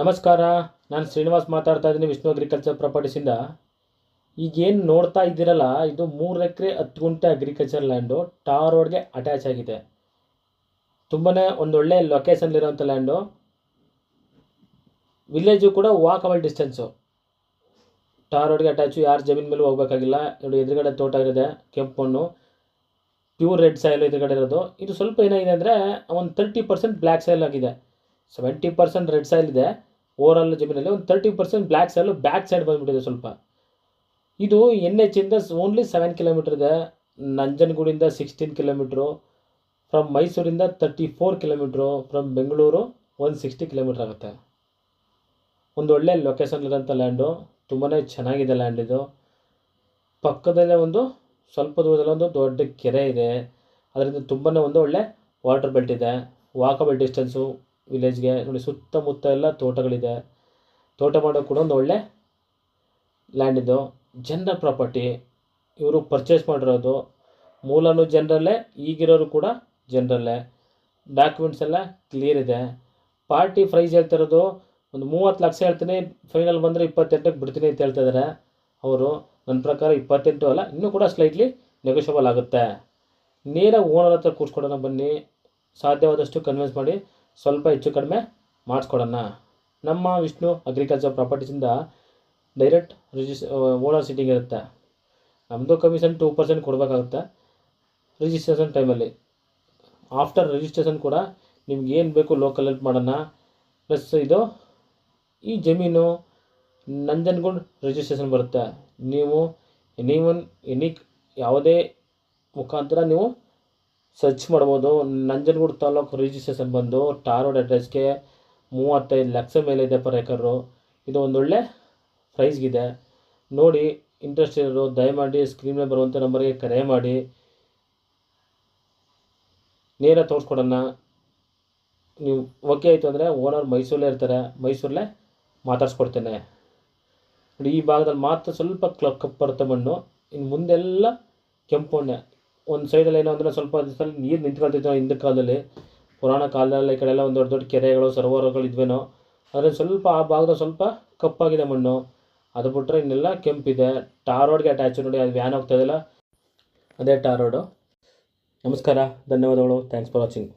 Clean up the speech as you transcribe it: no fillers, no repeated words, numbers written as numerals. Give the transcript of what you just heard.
ನಮಸ್ಕಾರ. ನಾನು ಶ್ರೀನಿವಾಸ್ ಮಾತಾಡ್ತಾ ಇದ್ದೀನಿ ವಿಷ್ಣು ಅಗ್ರಿಕಲ್ಚರ್ ಪ್ರಾಪರ್ಟೀಸಿಂದ. ಈಗೇನು ನೋಡ್ತಾ ಇದ್ದೀರಲ್ಲ, ಇದು 3 ಎಕರೆ 10 ಗುಂಟೆ ಅಗ್ರಿಕಲ್ಚರ್ ಲ್ಯಾಂಡು ಟಾರ್ ರೋಡ್ಗೆ ಅಟ್ಯಾಚ್ ಆಗಿದೆ. ತುಂಬಾ ಒಂದೊಳ್ಳೆ ಲೊಕೇಶನ್ಲಿರೋಂಥ ಲ್ಯಾಂಡು. ವಿಲೇಜು ಕೂಡ ವಾಕಬಲ್ ಡಿಸ್ಟೆನ್ಸು. ಟಾರ್ ರೋಡ್ಗೆ ಅಟ್ಯಾಚು, ಯಾರು ಜಮೀನು ಮೇಲೂ ಹೋಗ್ಬೇಕಾಗಿಲ್ಲ. ನೋಡಿ, ಎದುರುಗಡೆ ತೋಟ ಇರೋದೆ, ಕೆಂಪು ಮಣ್ಣು, ಪ್ಯೂರ್ ರೆಡ್ ಸಾಯಿಲ್ ಎದುರುಗಡೆ ಇರೋದು. ಇದು ಸ್ವಲ್ಪ ಏನಾಗಿದೆ ಅಂದರೆ ಒಂದು 30% ಬ್ಲ್ಯಾಕ್ ಸಾಯಿಲ್ ಆಗಿದೆ. 70% ರೆಡ್ ಸಾಯಿಲ್ ಇದೆ ಓವರಾಲ್ ಜಮೀನಲ್ಲಿ. ಒಂದು 30% ಬ್ಲ್ಯಾಕ್ ಸಾಯಿಲು ಬ್ಯಾಕ್ ಸೈಡ್ ಬಂದುಬಿಟ್ಟಿದೆ ಸ್ವಲ್ಪ. ಇದು NH ಇಂದ ಓನ್ಲಿ 7 ಕಿಲೋಮೀಟರ್ ಇದೆ. ನಂಜನಗೂಡಿಂದ 16 ಕಿಲೋಮೀಟ್ರು, ಫ್ರಮ್ ಮೈಸೂರಿಂದ 34 ಕಿಲೋಮೀಟ್ರು, ಫ್ರಮ್ ಬೆಂಗಳೂರು 160 ಕಿಲೋಮೀಟ್ರ್ ಆಗುತ್ತೆ. ಒಂದು ಒಳ್ಳೆ ಲೊಕೇಶನ್ಲಿರೋಂಥ ಲ್ಯಾಂಡು, ತುಂಬಾ ಚೆನ್ನಾಗಿದೆ ಲ್ಯಾಂಡ್ ಇದು. ಪಕ್ಕದಲ್ಲೇ ಒಂದು ಸ್ವಲ್ಪ ದೂರದಲ್ಲಿ ಒಂದು ದೊಡ್ಡ ಕೆರೆ ಇದೆ. ಅದರಿಂದ ತುಂಬಾ ಒಂದು ಒಳ್ಳೆ ವಾಟರ್ ಬೆಲ್ಟ್ ಇದೆ. ವಾಕಬಲ್ ಡಿಸ್ಟೆನ್ಸು ವಿಲೇಜ್ಗೆ. ನೋಡಿ, ಸುತ್ತಮುತ್ತ ಎಲ್ಲ ತೋಟಗಳಿದೆ. ತೋಟ ಮಾಡೋಕ್ಕೆ ಕೂಡ ಒಂದು ಒಳ್ಳೆ ಲ್ಯಾಂಡ್ ಇದು. General property. ಇವರು ಪರ್ಚೇಸ್ ಮಾಡಿರೋದು ಮೂಲನೂ ಜನರಲ್ಲೇ, ಈಗಿರೋರು ಕೂಡ ಜನರಲ್ಲೇ. ಡಾಕ್ಯುಮೆಂಟ್ಸ್ ಎಲ್ಲ ಕ್ಲಿಯರ್ ಇದೆ. ಪಾರ್ಟಿ ಪ್ರೈಸ್ ಹೇಳ್ತಿರೋದು ಒಂದು 30 ಲಕ್ಷ ಹೇಳ್ತೀನಿ, ಫೈನಲ್ ಬಂದರೆ 28ಕ್ಕೆ ಬಿಡ್ತೀನಿ ಅಂತ ಹೇಳ್ತಾ ಇದ್ದಾರೆ ಅವರು. ನನ್ನ ಪ್ರಕಾರ 28 ಅಲ್ಲ, ಇನ್ನೂ ಕೂಡ ಸ್ಲೈಟ್ಲಿ ನೆಗೋಷಿಯಬಲ್ ಆಗುತ್ತೆ. ನೇರಾಗಿ ಓನರ್ ಹತ್ರ ಕೂರಿಸ್ಕೊಡೋಣ ಬನ್ನಿ. ಸಾಧ್ಯವಾದಷ್ಟು ಕನ್ವಿನ್ಸ್ ಮಾಡಿ ಸ್ವಲ್ಪ ಹೆಚ್ಚು ಕಡಿಮೆ ಮಾಡಿಸ್ಕೊಡೋಣ. ನಮ್ಮ ವಿಷ್ಣು ಅಗ್ರಿಕಲ್ಚರ್ ಪ್ರಾಪರ್ಟೀಸಿಂದ ಡೈರೆಕ್ಟ್ ಓನರ್ ಸೀಟಿಂಗ್ ಇರುತ್ತೆ. ನಮ್ಮದು ಕಮಿಷನ್ 2% ಕೊಡಬೇಕಾಗುತ್ತೆ ರಿಜಿಸ್ಟ್ರೇಷನ್ ಟೈಮಲ್ಲಿ. ಆಫ್ಟರ್ ರಿಜಿಸ್ಟ್ರೇಷನ್ ಕೂಡ ನಿಮ್ಗೆ ಏನು ಬೇಕು ಲೋಕಲ್ ಹೆಲ್ಪ್ ಮಾಡೋಣ. ಪ್ಲಸ್ ಇದು ಈ ಜಮೀನು ನಂಜನಗೂಡು ರಿಜಿಸ್ಟ್ರೇಷನ್ ಬರುತ್ತೆ. ನೀವು ಎನಿ ಯಾವುದೇ ಮುಖಾಂತರ ನೀವು ಸರ್ಚ್ ಮಾಡ್ಬೋದು. ನಂಜನಗೂಡು ತಾಲೂಕು ರಿಜಿಸ್ಟ್ರೇಷನ್ ಬಂದು ಟಾರ್ ರೋಡ್ ಅಡ್ರೆಸ್ಗೆ 35 ಲಕ್ಷ ಮೇಲೆ ಇದೆ ಪರ್ ಏಕರು. ಇದು ಒಂದೊಳ್ಳೆ ಪ್ರೈಸ್ಗಿದೆ. ನೋಡಿ, ಇಂಟ್ರೆಸ್ಟ್ ಇರೋರು ದಯಮಾಡಿ ಸ್ಕ್ರೀನ್ ಮೇಲೆ ಬರುವಂಥ ನಂಬರ್ಗೆ ಕರೆ ಮಾಡಿ ನೇರ ತೋರಿಸ್ಕೊಡೋಣ. ನೀವು ಓಕೆ ಆಯಿತು ಅಂದರೆ ಓನರ್ ಮೈಸೂರಲ್ಲೇ ಇರ್ತಾರೆ, ಮೈಸೂರಲ್ಲೇ ಮಾತಾಡ್ಸ್ಕೊಡ್ತೇನೆ. ನೋಡಿ, ಈ ಭಾಗದಲ್ಲಿ ಮಾತ್ರ ಸ್ವಲ್ಪ ಕಪ್ಪು ಬರುತ್ತೆ ಮಣ್ಣು, ಇನ್ನು ಮುಂದೆಲ್ಲ ಕೆಂಪು ಮಣ್ಣೆ. ಒಂದು ಸೈಡಲ್ಲಿ ಏನೋ ಅಂದರೆ ಸ್ವಲ್ಪ ದಿವಸದಲ್ಲಿ ನೀರು ನಿಂತ್ಕೊಳ್ತಿತ್ತು ಹಿಂದಿನ ಕಾಲದಲ್ಲಿ, ಪುರಾಣ ಕಾಲದಲ್ಲಿ. ಈ ಕಡೆ ಎಲ್ಲ ಒಂದು ದೊಡ್ಡ ದೊಡ್ಡ ಕೆರೆಗಳು ಸರೋವರಗಳು ಇದ್ವೇನೋ. ಆದರೆ ಸ್ವಲ್ಪ ಆ ಭಾಗದಲ್ಲಿ ಸ್ವಲ್ಪ ಕಪ್ಪಾಗಿದೆ ಮಣ್ಣು. ಅದು ಬಿಟ್ಟರೆ ಇನ್ನೆಲ್ಲ ಕೆಂಪಿದೆ. ಟಾರ್ ರೋಡ್ಗೆ ಅಟ್ಯಾಚು. ನೋಡಿ, ಅದು ವ್ಯಾನ್ ಹೋಗ್ತಾ ಇದೆಯಲ್ಲ, ಅದೇ ಟಾರ್ ರೋಡು. ನಮಸ್ಕಾರ, ಧನ್ಯವಾದಗಳು. Thanks for watching.